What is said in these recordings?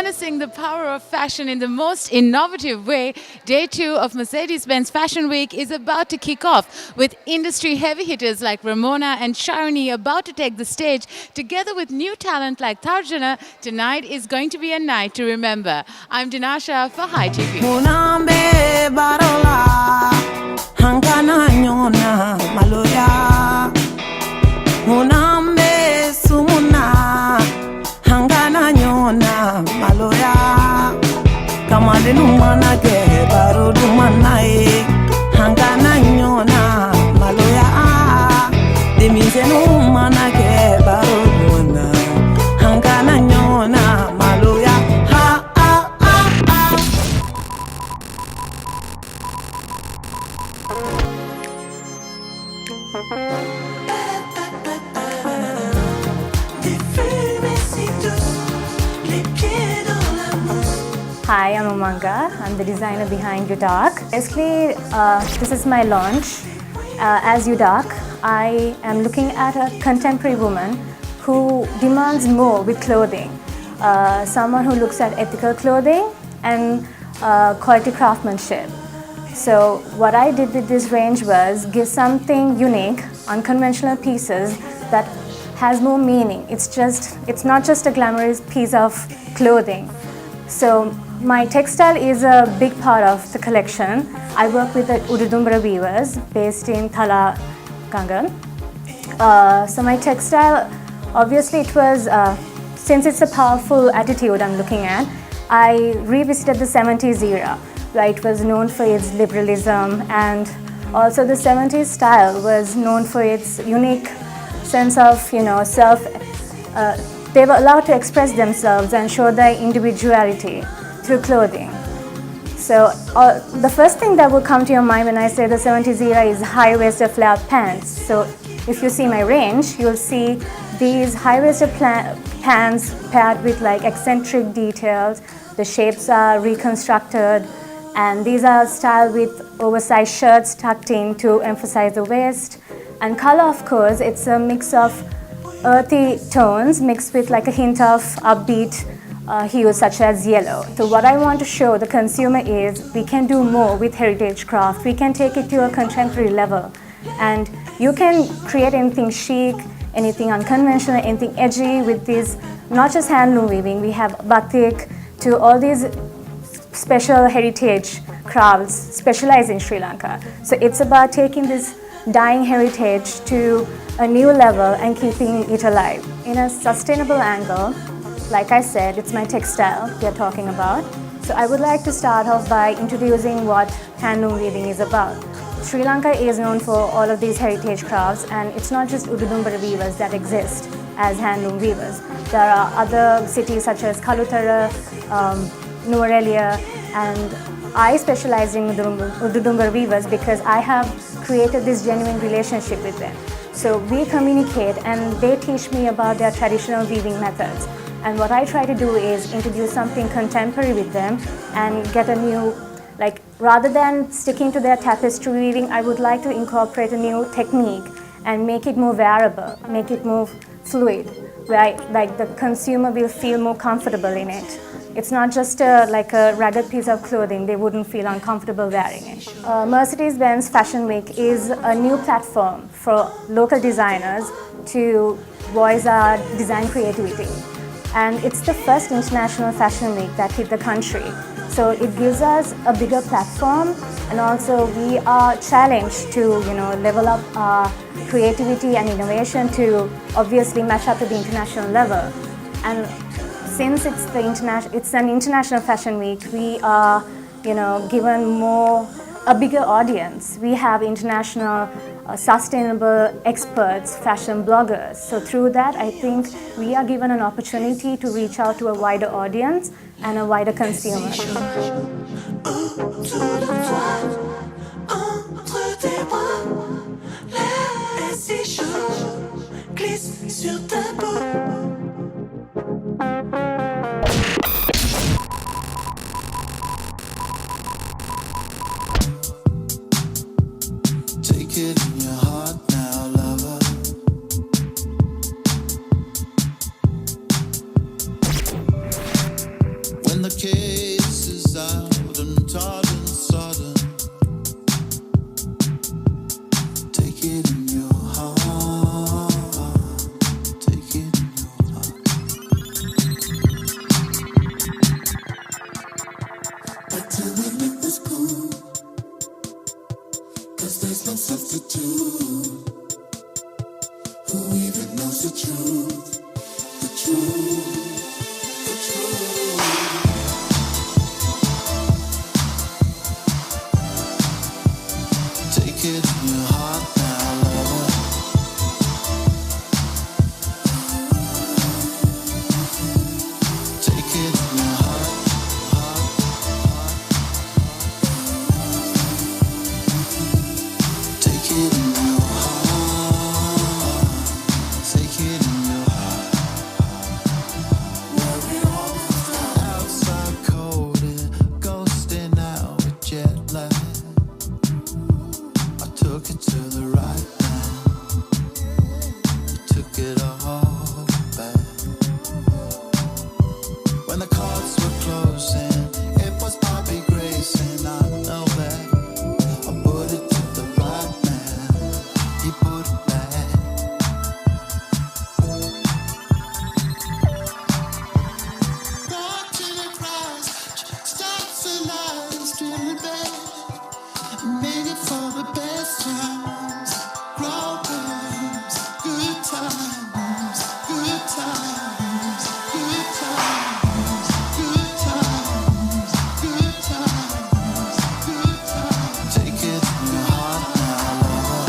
harnessing the power of fashion in the most innovative way, Day 2 of Mercedes-Benz Fashion Week is about to kick off with industry heavy hitters like Ramona and Sharoni about to take the stage. Together with new talent like Tarjana, tonight is going to be a night to remember. I'm Dinasha for High TV. Kamade numana ke baro dumana e hangana nyona maloya demise numana ke baro dumana hangana nyona maloya ha ha ha Hi, I'm Umanga. I'm the designer behind Udark. Basically, this is my launch. As Udark, I am looking at a contemporary woman who demands more with clothing. Someone who looks at ethical clothing and quality craftsmanship. So what I did with this range was give something unique, unconventional pieces that has more meaning. It's not just a glamorous piece of clothing. So my textile is a big part of the collection. I work with the Ududumbra weavers based in Thala, Kangan. So my textile, obviously it was, since it's a powerful attitude I'm looking at, I revisited the 70s era, where it was known for its liberalism, and also the 70s style was known for its unique sense of, self. They were allowed to express themselves and show their individuality through clothing. So the first thing that will come to your mind when I say the 70s era is high-waisted flare pants. So if you see my range, you'll see these high-waisted pants paired with like eccentric details. The shapes are reconstructed, and these are styled with oversized shirts tucked in to emphasize the waist. And color, of course, it's a mix of earthy tones mixed with like a hint of upbeat hues such as yellow. So what I want to show the consumer is we can do more with heritage craft. We can take it to a contemporary level, and you can create anything chic, anything unconventional, anything edgy with this, not just handloom weaving. We have batik to all these special heritage crafts specialized in Sri Lanka. So it's about taking this dying heritage to a new level and keeping it alive in a sustainable angle. Like I said, it's my textile we are talking about. So I would like to start off by introducing what handloom weaving is about. Sri Lanka is known for all of these heritage crafts, and it's not just Ududumbara weavers that exist as handloom weavers. There are other cities such as Kalutara, Nuwara, and I specialize in Ududumbara weavers because I have created this genuine relationship with them. So we communicate and they teach me about their traditional weaving methods. And what I try to do is introduce something contemporary with them and get a new, rather than sticking to their tapestry weaving, I would like to incorporate a new technique and make it more variable, make it more fluid, where the consumer will feel more comfortable in it. It's not just a ragged piece of clothing. They wouldn't feel uncomfortable wearing it. Mercedes-Benz Fashion Week is a new platform for local designers to voice our design creativity. And it's the first international fashion week that hit the country. So it gives us a bigger platform, and also we are challenged to level up our creativity and innovation to obviously match up to the international level. And since it's an international fashion week, we are given a bigger audience. We have international sustainable experts, fashion bloggers. So through that, I think we are given an opportunity to reach out to a wider audience and a wider consumer. Take it in your heart now, lover. suitcases out and tartan sodden. Take it in your heart. Take it in your heart. But till we make this cool, 'cause there's no substitute. Who even knows the truth? The truth. The truth. Take it in your heart now, lover. Take it in your heart, heart, heart. Take it in your heart. Take it in your heart. Outside cold, ghosting out with jet lag. I took it to the right man. You took it all back. When the cards were closing, it was Bobby Grace, and I know that. I put it to the right man. He put it back. Watching it rise, starts a lie, still in bed. Make it for the best times, problems, good times, good times, good times, good times, good times, good times. Take it in your heart now, lover.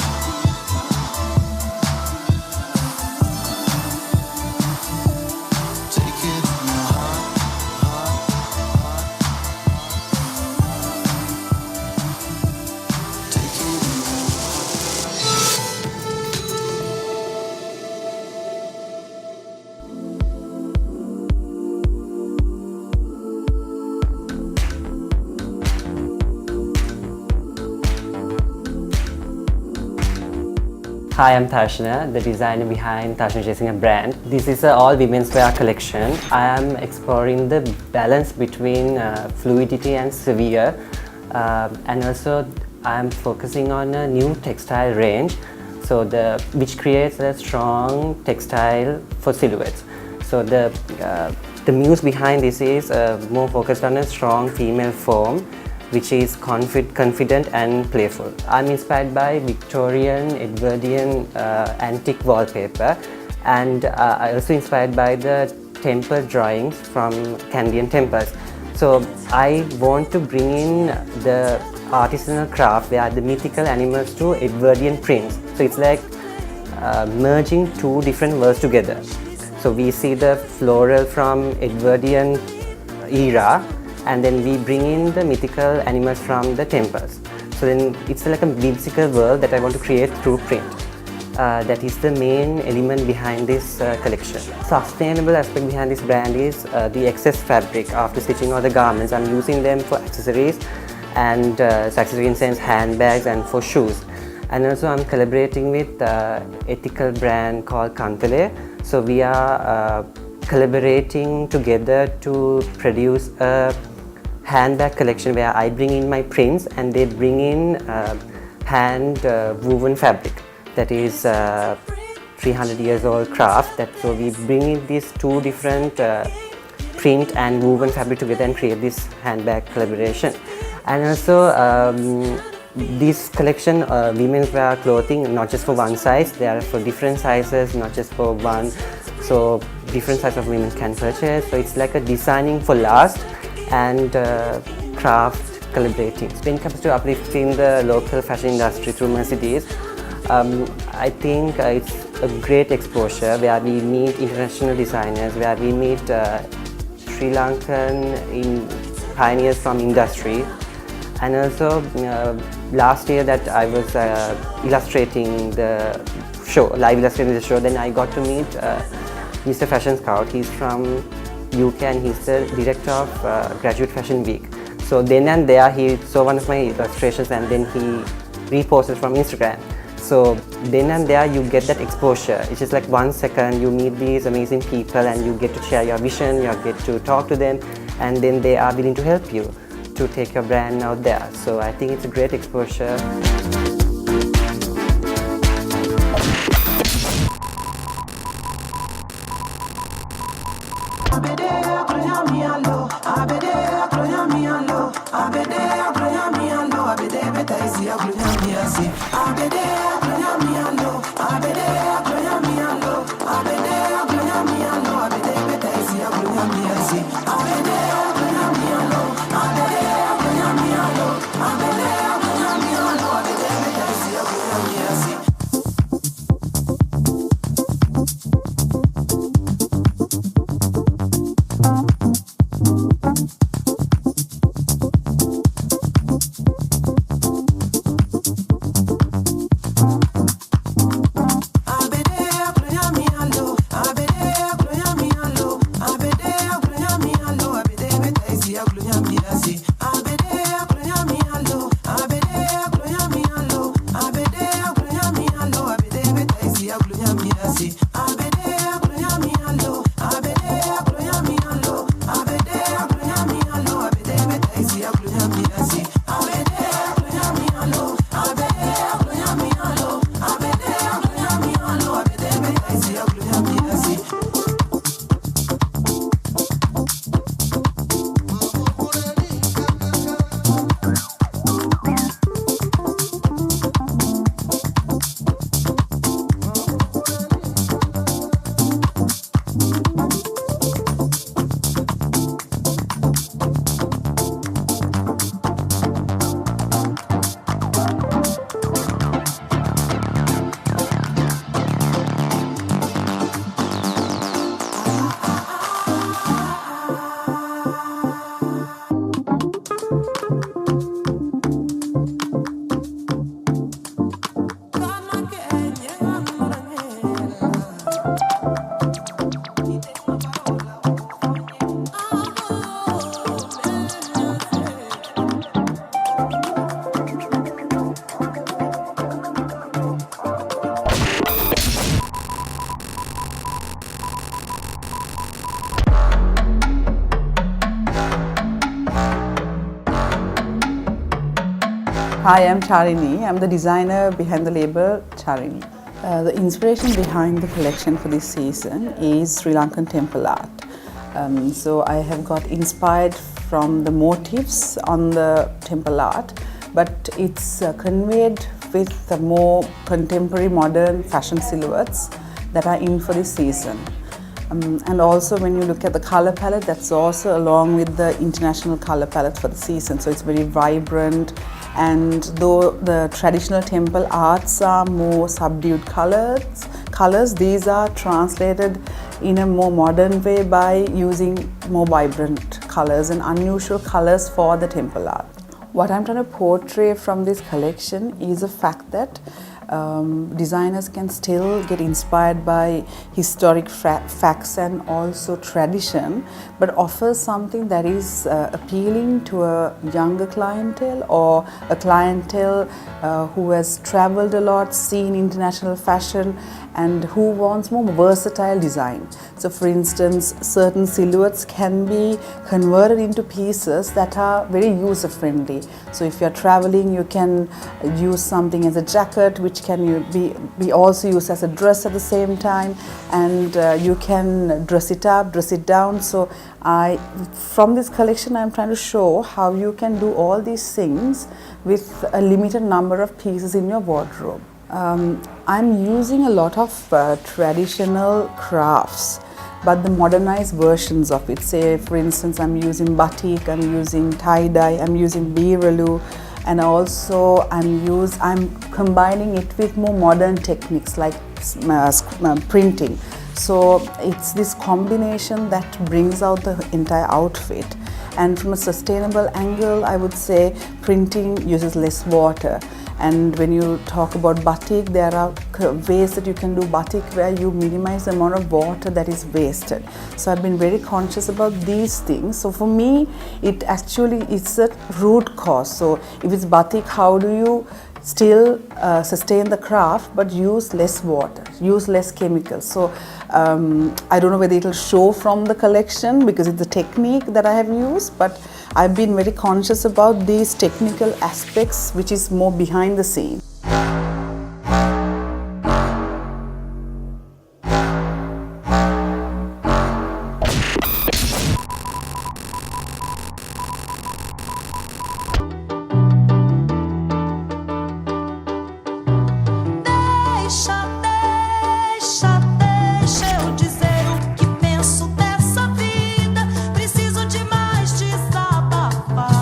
Take it in your heart, heart, heart. Take it in your Hi, I'm Tarshana, the designer behind Tarshana Chasing a Brand. This is an all women's wear collection. I am exploring the balance between fluidity and severe, and also I am focusing on a new textile range, which creates a strong textile for silhouettes. So the muse behind this is more focused on a strong female form, which is confident and playful. I'm inspired by Victorian, Edwardian, antique wallpaper, and I also inspired by the temple drawings from Canadian temples. So I want to bring in the artisanal craft where the mythical animals to Edwardian prints. So it's like merging two different worlds together. So we see the floral from Edwardian era, and then we bring in the mythical animals from the temples. So then it's like a whimsical world that I want to create through print. That is the main element behind this collection. Sustainable aspect behind this brand is the excess fabric. After stitching all the garments, I'm using them for accessories, and accessories in sense handbags and for shoes. And also I'm collaborating with ethical brand called Kantale. So we are collaborating together to produce a handbag collection where I bring in my prints and they bring in hand woven fabric that is 300 years old craft. So we bring in these two different print and woven fabric together and create this handbag collaboration. And also this collection women's wear clothing, not just for one size, they are for different sizes, not just for one. So different sizes of women can purchase. So it's like a designing for last and craft collaborating. When it comes to uplifting the local fashion industry through Mercedes, I think it's a great exposure where we meet international designers, where we meet Sri Lankan pioneers from industry. And also last year that I was illustrating the show, live illustrating the show, then I got to meet Mr. Fashion Scout. He's from UK and he's the director of Graduate Fashion Week. So then and there he saw one of my illustrations and then he reposted from Instagram. So then and there you get that exposure. It's just like 1 second, you meet these amazing people and you get to share your vision, you get to talk to them, and then they are willing to help you to take your brand out there. So I think it's a great exposure. Hi, I'm Charini. I'm the designer behind the label Charini. The inspiration behind the collection for this season is Sri Lankan temple art. So I have got inspired from the motifs on the temple art, but it's conveyed with the more contemporary modern fashion silhouettes that are in for this season. And also when you look at the color palette, that's also along with the international color palette for the season. So it's very vibrant, and though the traditional temple arts are more subdued colors, these are translated in a more modern way by using more vibrant colors and unusual colors for the temple art. What I'm trying to portray from this collection is the fact that designers can still get inspired by historic facts and also tradition, but offer something that is appealing to a younger clientele or a clientele who has traveled a lot, seen international fashion, and who wants more versatile design. So for instance, certain silhouettes can be converted into pieces that are very user friendly. So if you're traveling, you can use something as a jacket, which can be also used as a dress at the same time, and you can dress it up, dress it down. So from this collection, I'm trying to show how you can do all these things with a limited number of pieces in your wardrobe. I'm using a lot of traditional crafts, but the modernized versions of it. Say, for instance, I'm using batik, I'm using tie-dye, I'm using birelu, and also I'm combining it with more modern techniques like printing. So it's this combination that brings out the entire outfit. And from a sustainable angle, I would say printing uses less water. And when you talk about batik, there are ways that you can do batik where you minimize the amount of water that is wasted. So I've been very conscious about these things. So for me, it's a root cause. So if it's batik, how do you still sustain the craft but use less water, use less chemicals. So I don't know whether it will show from the collection because it's the technique that I have used, but I've been very conscious about these technical aspects which is more behind the scene. Deixa eu dizer o que penso dessa vida. Preciso demais desabafar.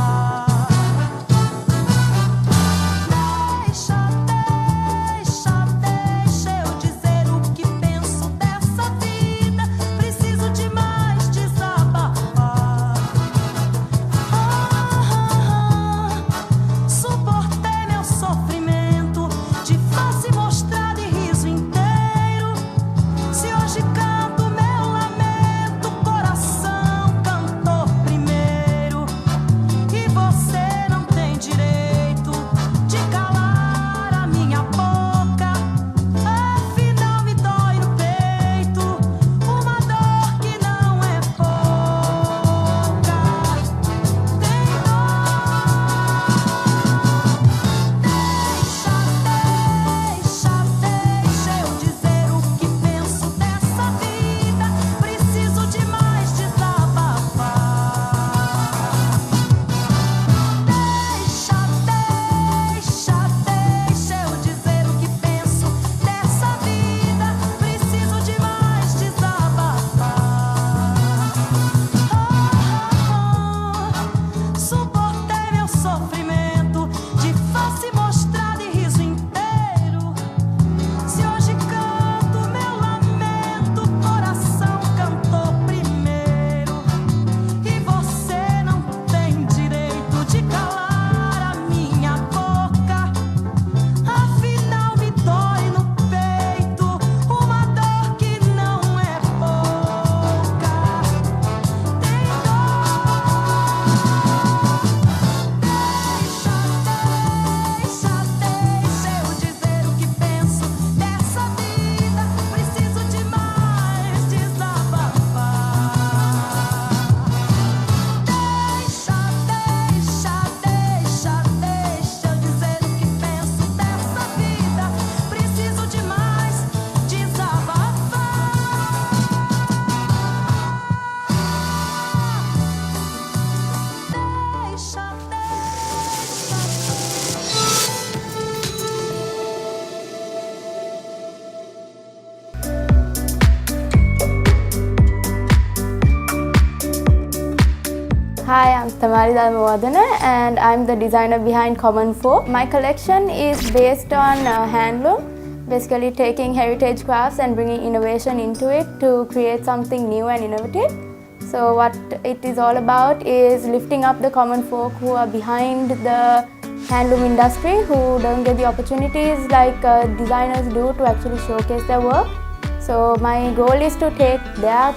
Deixa eu dizer o que penso dessa vida. Preciso demais desabafar. Suportei meu sofrimento de face mostrada e riso inteiro. Se hoje canto meu lamento, coração cantou primeiro. E você não tem direito de calar a minha boca. Afinal me dói no peito uma dor que não é pouca. Tem deixa eu dizer o que penso dessa vida. Preciso demais desabafar. Deixa eu dizer o que penso dessa vida. Preciso demais desabafar. Suportei meu sofrimento de face mostrada e riso inteiro. Se hoje canto meu lamento, coração cantou primeiro. E você não tem direito de calar a minha boca. Afinal me dói no peito uma dor que não é pouca. Tem deixa eu dizer o que penso dessa vida. Preciso demais desabafar. Deixa eu dizer o que penso dessa vida. Preciso demais desabafar. Hi, I'm Tamari Dalmavadana and I'm the designer behind Common 4. My collection is based on handloom, basically taking heritage crafts and bringing innovation into it to create something new and innovative. So what it is all about is lifting up the common folk who are behind the handloom industry, who don't get the opportunities like designers do to actually showcase their work. So my goal is to take their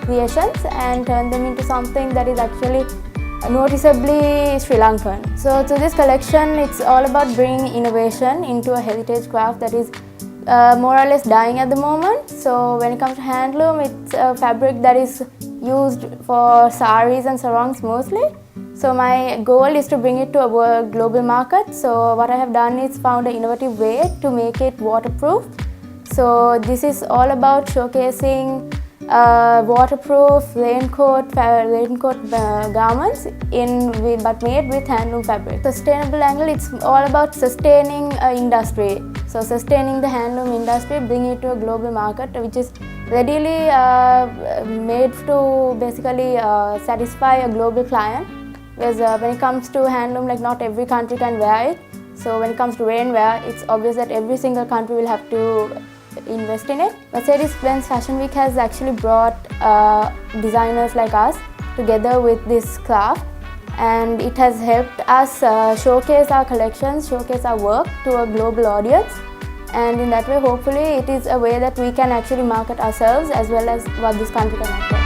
creations and turn them into something that is actually noticeably Sri Lankan. So to this collection, it's all about bringing innovation into a heritage craft that is more or less dying at the moment. So when it comes to handloom, it's a fabric that is used for saris and sarongs mostly. So my goal is to bring it to a global market. So what I have done is found an innovative way to make it waterproof. So this is all about showcasing waterproof raincoat garments but made with handloom fabric. Sustainable angle, it's all about sustaining industry. So sustaining the handloom industry, bringing it to a global market which is readily made to basically satisfy a global client. Because when it comes to handloom, like not every country can wear it. So when it comes to rainwear, it's obvious that every single country will have to invest in it. Mercedes-Benz Fashion Week has actually brought designers like us together with this craft, and it has helped us showcase our collections, showcase our work to a global audience, and in that way hopefully it is a way that we can actually market ourselves as well as what this country can offer.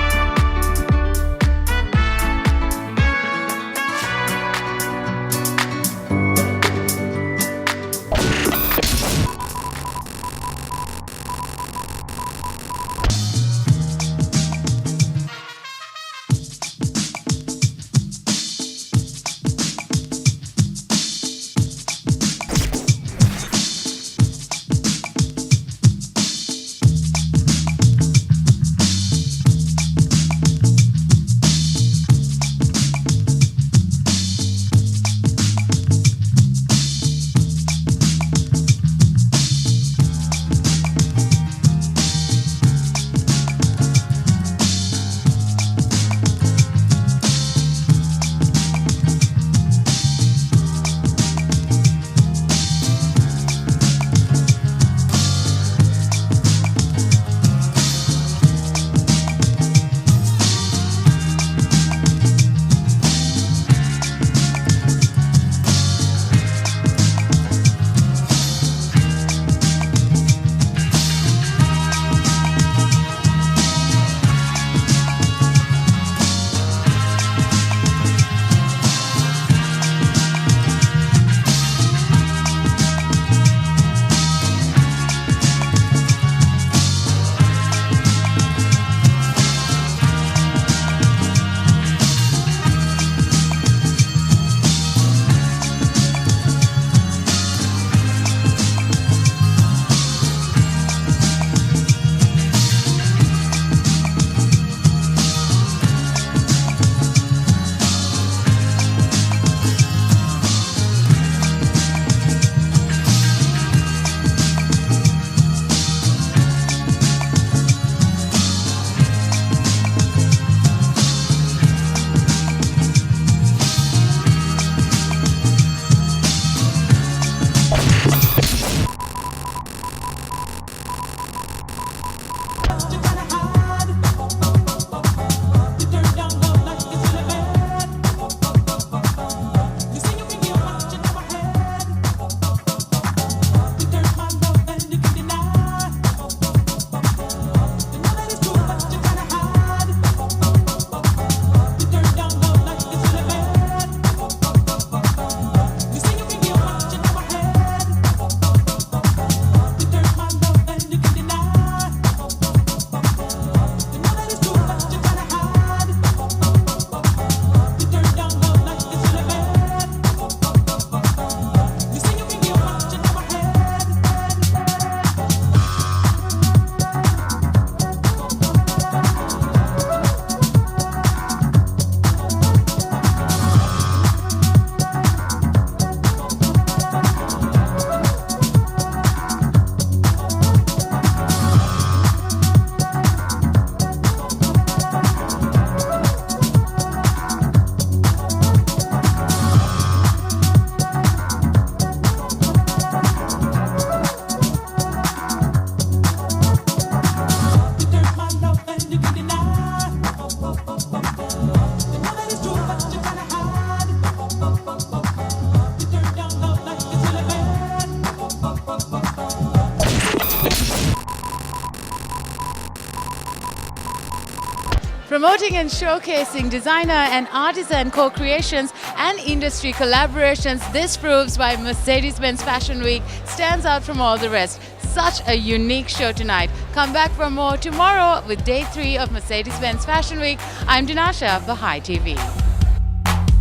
Promoting and showcasing designer and artisan co-creations and industry collaborations, this proves why Mercedes-Benz Fashion Week stands out from all the rest. Such a unique show tonight. Come back for more tomorrow with day 3 of Mercedes-Benz Fashion Week. I'm Dinasha, Bahai TV.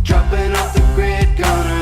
Dropping off the grid, gonna